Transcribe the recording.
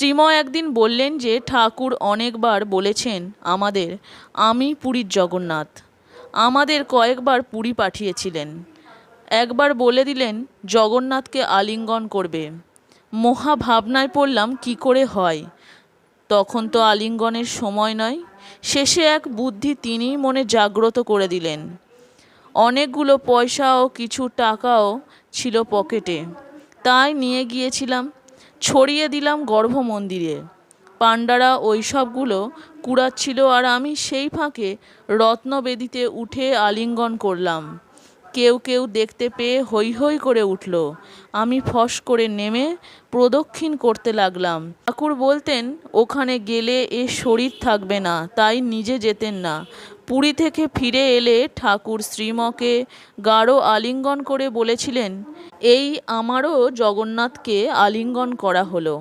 শ্রীম একদিন বললেন যে ঠাকুর অনেকবার বলেছেন আমাদের আমি পুরীর জগন্নাথ। আমাদের কয়েকবার পুরী পাঠিয়েছিলেন। একবার বলে দিলেন জগন্নাথকে আলিঙ্গন করবে। মহা ভাবনায় পড়লাম কি করে হয়। তখন তো আলিঙ্গনের সময় নয়। শেষে এক বুদ্ধি তিনিই মনে জাগ্রত করে দিলেন। অনেকগুলো পয়সা ও কিছু টাকাও ছিল পকেটে, তাই নিয়ে গিয়েছিলাম, ছড়িয়ে দিলাম গর্ভমন্দিরে। পাণ্ডারা ওই সবগুলো কুড়াচ্ছিল আর আমি সেই ফাঁকে রত্নবেদিতে উঠে আলিঙ্গন করলাম। কেউ কেউ দেখতে পেয়ে হৈ হৈ করে উঠল। আমি ফস করে নেমে প্রদক্ষিণ করতে লাগলাম। ঠাকুর বলতেন ওখানে গেলে এ শরীর থাকবে না, তাই নিজে যেতেন না। পুরী থেকে ফিরে এলে ঠাকুর শ্রীমকে গাঢ় আলিঙ্গন করে বলেছিলেন এই আমারও জগন্নাথকে আলিঙ্গন করা হলো।